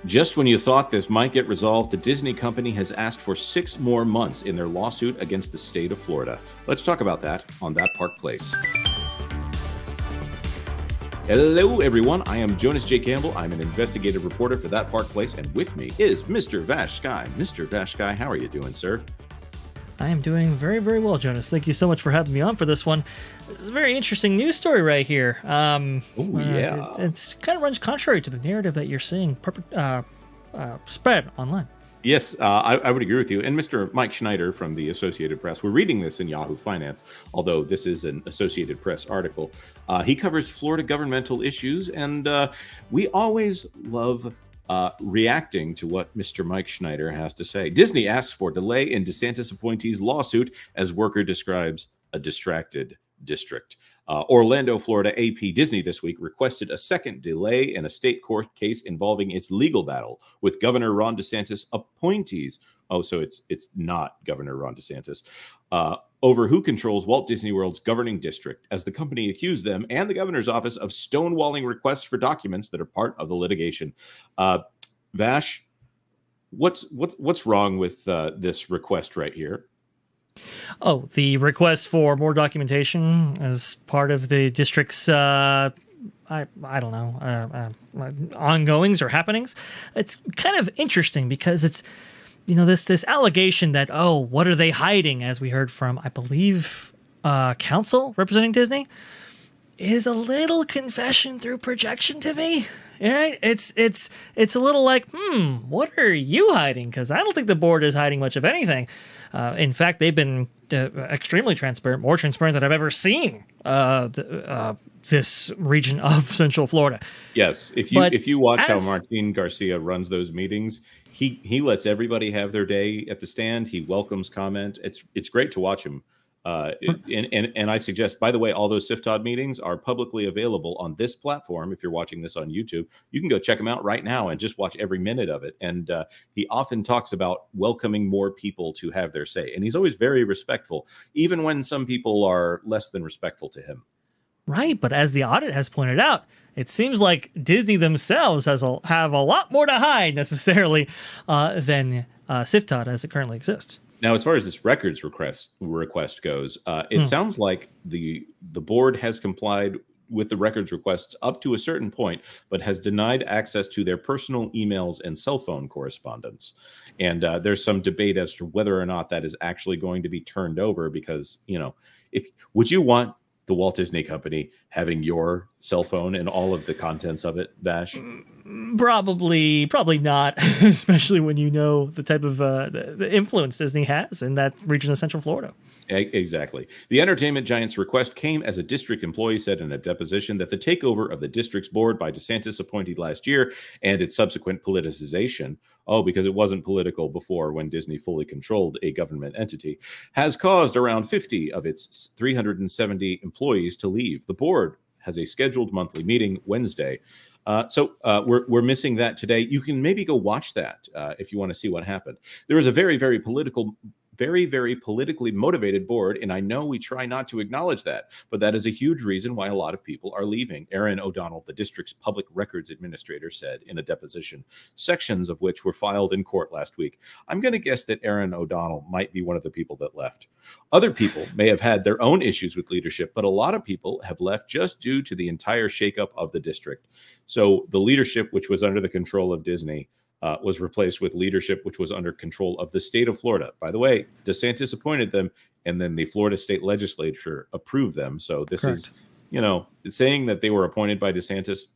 Just when you thought this might get resolved, the Disney company has asked for 6 more months in their lawsuit against the state of Florida. Let's talk about that on That Park Place. Hello, everyone. I am Jonas J. Campbell. I'm an investigative reporter for That Park Place, and with me is Mr. Vash Sky. Mr. Vash Sky, how are you doing, sir? I am doing very, very well, Jonas. Thank you so much for having me on for this one. This is a very interesting news story right here. It's kind of runs contrary to the narrative that you're seeing spread online. Yes, I would agree with you. And Mr. Mike Schneider from the Associated Press, we're reading this in Yahoo Finance, although this is an Associated Press article. He covers Florida governmental issues, and we always love reacting to what Mr. Mike Schneider has to say. Disney asks for delay in DeSantis appointee's lawsuit as worker describes a distracted district. Orlando, Florida, AP Disney this week requested a second delay in a state court case involving its legal battle with Governor Ron DeSantis appointees. Oh, so it's not Governor Ron DeSantis. Over who controls Walt Disney World's governing district, as the company accused them and the governor's office of stonewalling requests for documents that are part of the litigation. Vash, what's wrong with this request right here? Oh, the request for more documentation as part of the district's I don't know ongoings or happenings. It's kind of interesting because it's, you know, this allegation that, oh, what are they hiding, as we heard from, I believe, counsel representing Disney, is a little confession through projection to me. Right? It's a little like, what are you hiding? Because I don't think the board is hiding much of anything. In fact, they've been extremely transparent, more transparent than I've ever seen this region of Central Florida. Yes, if you watch how Martin Garcia runs those meetings, he lets everybody have their day at the stand. He welcomes comment. It's great to watch him. And I suggest, by the way, all those SIFTOD meetings are publicly available on this platform. If you're watching this on YouTube, you can go check them out right now and just watch every minute of it. And he often talks about welcoming more people to have their say. And he's always very respectful, even when some people are less than respectful to him. Right. But as the audit has pointed out, it seems like Disney themselves have a lot more to hide necessarily than SIFTOD as it currently exists. Now, as far as this records request goes, it sounds like the board has complied with the records requests up to a certain point, but has denied access to their personal emails and cell phone correspondence. And there's some debate as to whether or not that is actually going to be turned over, because, you know, would you want the Walt Disney Company having your cell phone and all of the contents of it, Vash? Probably not, especially when you know the type of the influence Disney has in that region of Central Florida. Exactly. The entertainment giant's request came as a district employee said in a deposition that the takeover of the district's board by DeSantis appointed last year and its subsequent politicization, because it wasn't political before when Disney fully controlled a government entity, has caused around 50 of its 370 employees to leave. The board has a scheduled monthly meeting Wednesday. So we're missing that today. You can maybe go watch that if you want to see what happened. There was a very, very politically motivated board, and I know we try not to acknowledge that, but that is a huge reason why a lot of people are leaving. Aaron O'Donnell, the district's public records administrator, said in a deposition, sections of which were filed in court last week. I'm going to guess that Aaron O'Donnell might be one of the people that left. Other people may have had their own issues with leadership, but a lot of people have left just due to the entire shakeup of the district. So the leadership, which was under the control of Disney, was replaced with leadership which was under control of the state of Florida. By the way, DeSantis appointed them, and then the Florida state legislature approved them. So this Correct. is, you know, saying that they were appointed by DeSantis.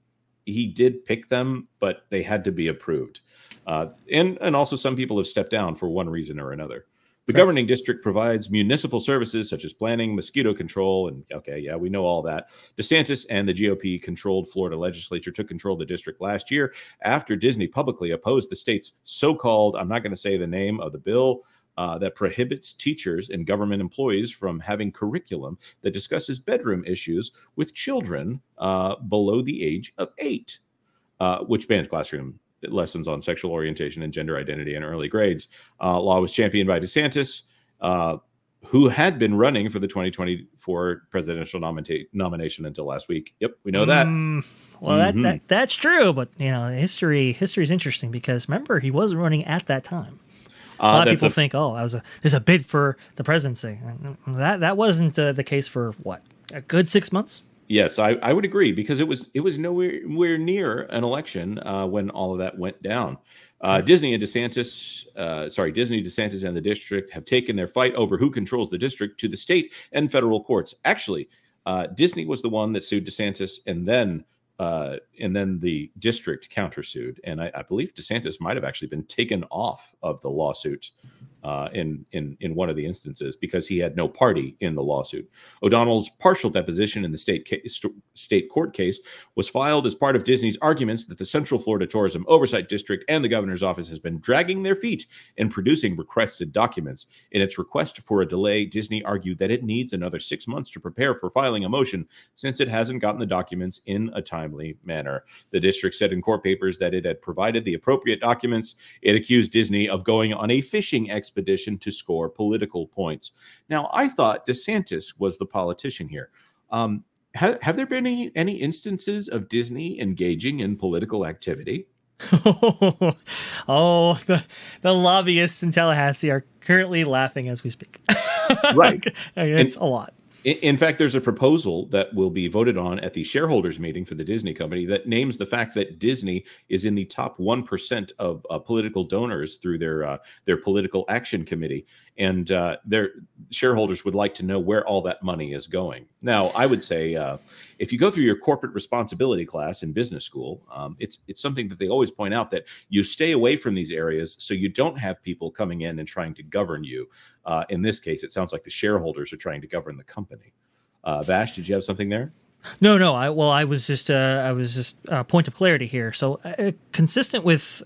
He did pick them, but they had to be approved. And also some people have stepped down for one reason or another. The governing district provides municipal services such as planning, mosquito control, and okay, yeah, we know all that. DeSantis and the GOP-controlled Florida legislature took control of the district last year after Disney publicly opposed the state's so-called, I'm not going to say the name of the bill, that prohibits teachers and government employees from having curriculum that discusses bedroom issues with children below the age of 8, which bans classroom lessons on sexual orientation and gender identity in early grades. Law was championed by DeSantis, who had been running for the 2024 presidential nomination until last week. Yep, we know that. Well, that's true, but history is interesting because remember he wasn't running at that time. A lot of people think, oh, there's a bid for the presidency. That wasn't the case for what, a good 6 months. Yes, I would agree because it was nowhere near an election when all of that went down. Disney, DeSantis, and the district have taken their fight over who controls the district to the state and federal courts. Actually, Disney was the one that sued DeSantis, and then the district countersued. And I believe DeSantis might have actually been taken off of the lawsuit in one of the instances because he had no party in the lawsuit. O'Donnell's partial deposition in the state court case was filed as part of Disney's arguments that the Central Florida Tourism Oversight District and the governor's office has been dragging their feet in producing requested documents. In its request for a delay, Disney argued that it needs another 6 months to prepare for filing a motion since it hasn't gotten the documents in a timely manner. The district said in court papers that it had provided the appropriate documents. It accused Disney of going on a fishing expedition to score political points. Now, I thought DeSantis was the politician here. Have there been any instances of Disney engaging in political activity? Oh, the lobbyists in Tallahassee are currently laughing as we speak. Right. It's a lot. In fact, there's a proposal that will be voted on at the shareholders meeting for the Disney company that names the fact that Disney is in the top 1% of political donors through their political action committee. And their shareholders would like to know where all that money is going. Now, I would say if you go through your corporate responsibility class in business school, it's something that they always point out that you stay away from these areas so you don't have people coming in and trying to govern you. In this case, it sounds like the shareholders are trying to govern the company. Vash, did you have something there? No. I was just point of clarity here. So consistent with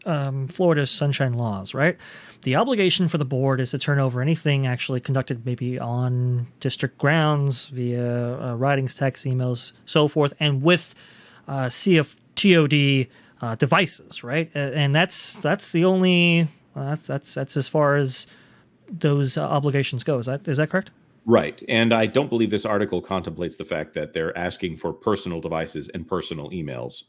Florida's sunshine laws, right? The obligation for the board is to turn over anything actually conducted maybe on district grounds via writings, texts, emails, so forth, and with CFTOD devices, right? And that's the only that's as far as those obligations go. Is that correct? Right. And I don't believe this article contemplates the fact that they're asking for personal devices and personal emails,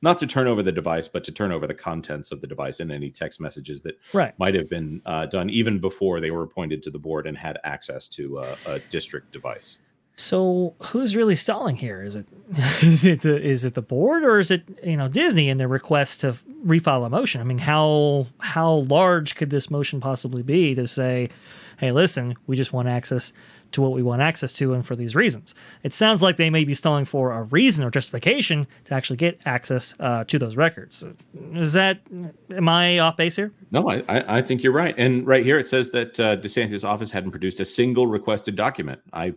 not to turn over the device, but to turn over the contents of the device and any text messages that might have been done even before they were appointed to the board and had access to a district device. So who's really stalling here? Is it the board, or is it Disney in their request to refile a motion? I mean, how large could this motion possibly be to say, hey, listen, we just want access to what we want access to, and for these reasons? It sounds like they may be stalling for a reason or justification to actually get access to those records. Am I off base here? No, I think you're right. And right here it says that DeSantis' office hadn't produced a single requested document. I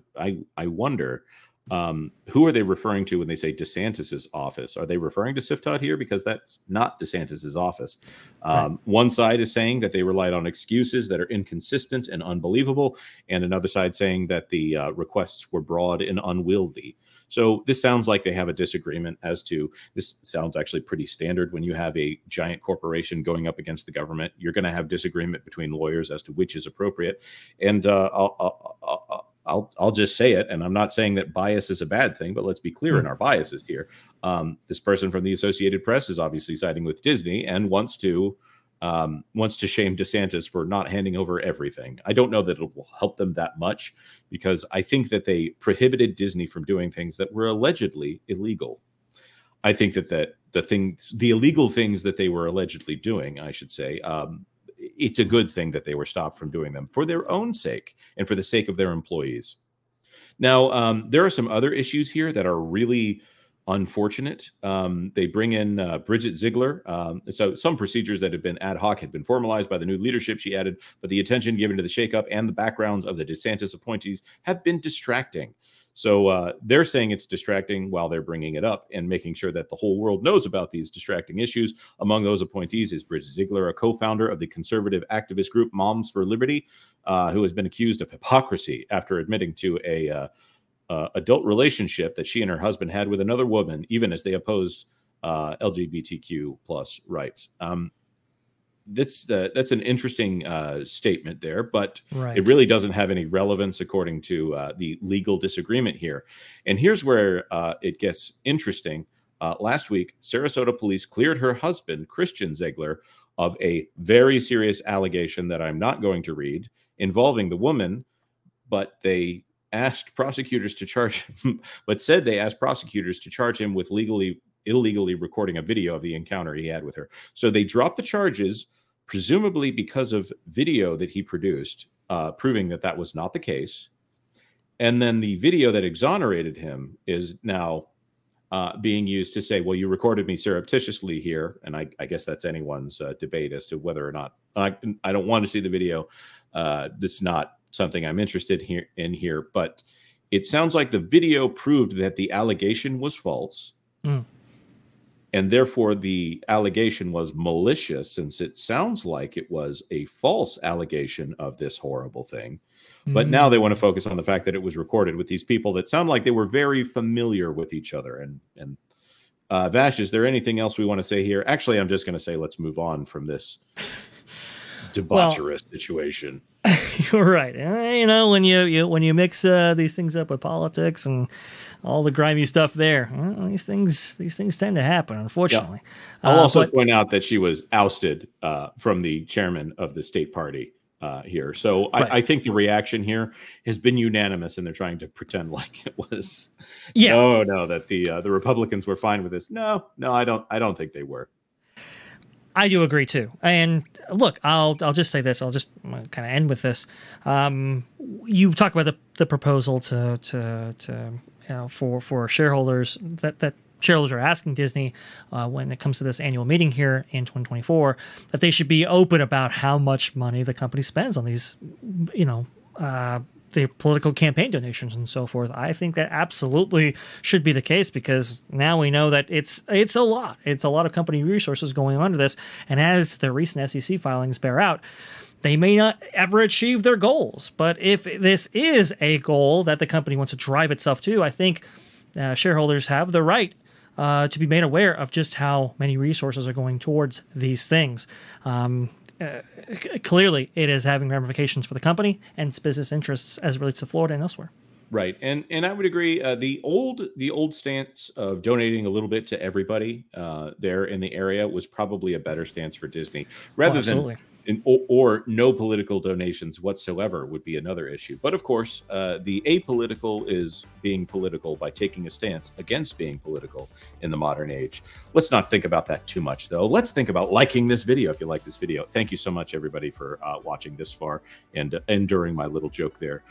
wonder, who are they referring to when they say DeSantis' office? Are they referring to CFTOD here? Because that's not DeSantis' office. Right. One side is saying that they relied on excuses that are inconsistent and unbelievable, and another side saying that the requests were broad and unwieldy. So this sounds like they have a disagreement as to, this sounds actually pretty standard when you have a giant corporation going up against the government. You're going to have disagreement between lawyers as to which is appropriate. And I'll just say it, and I'm not saying that bias is a bad thing, but let's be clear in our biases here. This person from the Associated Press is obviously siding with Disney and wants to shame DeSantis for not handing over everything. I don't know that it will help them that much, because I think that they prohibited Disney from doing things that were allegedly illegal. I think that the illegal things that they were allegedly doing, I should say, it's a good thing that they were stopped from doing them for their own sake and for the sake of their employees. Now, there are some other issues here that are really unfortunate. They bring in Bridget Ziegler. So some procedures that had been ad hoc had been formalized by the new leadership, she added, but the attention given to the shakeup and the backgrounds of the DeSantis appointees have been distracting. So they're saying it's distracting while they're bringing it up and making sure that the whole world knows about these distracting issues. Among those appointees is Bridget Ziegler, a co-founder of the conservative activist group Moms for Liberty, who has been accused of hypocrisy after admitting to a adult relationship that she and her husband had with another woman, even as they opposed LGBTQ plus rights. that's an interesting statement there, but Right. it really doesn't have any relevance according to the legal disagreement here. And here's where it gets interesting. Last week, Sarasota police cleared her husband, Christian Ziegler, of a very serious allegation that I'm not going to read involving the woman, but they asked prosecutors to charge him, but said they asked prosecutors to charge him with illegally recording a video of the encounter he had with her. So they dropped the charges, presumably because of video that he produced, proving that that was not the case. And then the video that exonerated him is now being used to say, well, you recorded me surreptitiously here. And I guess that's anyone's debate as to whether or not I don't want to see the video. That's not something I'm interested in here. But it sounds like the video proved that the allegation was false. Mm. And therefore, the allegation was malicious, since it sounds like it was a false allegation of this horrible thing. But now they want to focus on the fact that it was recorded with these people that sound like they were very familiar with each other. And Vash, is there anything else we want to say here? Actually, I'm just going to say let's move on from this debaucherous situation. You're right. You know, when you mix these things up with politics and all the grimy stuff there, well, these things tend to happen, unfortunately. Yeah. I'll also point out that she was ousted from the chairman of the state party here. So right. I think the reaction here has been unanimous, and they're trying to pretend like it was. Yeah. Oh no, that the Republicans were fine with this. No, I don't think they were. I do agree too. And look, I'll just say this. I'll just kind of end with this. You talk about the proposal to for shareholders that shareholders are asking Disney when it comes to this annual meeting here in 2024 that they should be open about how much money the company spends on these, the political campaign donations and so forth. I think that absolutely should be the case, because now we know that it's a lot. It's a lot of company resources going on to this. And as the recent SEC filings bear out, they may not ever achieve their goals. But if this is a goal that the company wants to drive itself to, I think shareholders have the right to be made aware of just how many resources are going towards these things. Clearly, it is having ramifications for the company and its business interests as it relates to Florida and elsewhere. Right, and I would agree. The old stance of donating a little bit to everybody there in the area was probably a better stance for Disney, rather than or no political donations whatsoever would be another issue. But of course, the apolitical is being political by taking a stance against being political in the modern age. Let's not think about that too much, though. Let's think about liking this video if you like this video. Thank you so much, everybody, for watching this far and enduring my little joke there.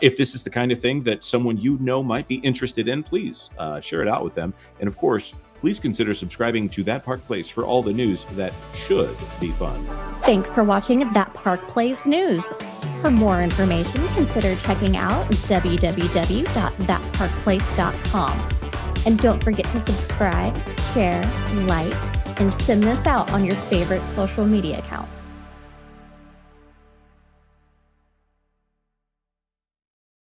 If this is the kind of thing that someone you know might be interested in, please share it out with them. And of course, please consider subscribing to That Park Place for all the news that should be fun. Thanks for watching That Park Place News. For more information, consider checking out www.thatparkplace.com. And don't forget to subscribe, share, like, and send this out on your favorite social media accounts.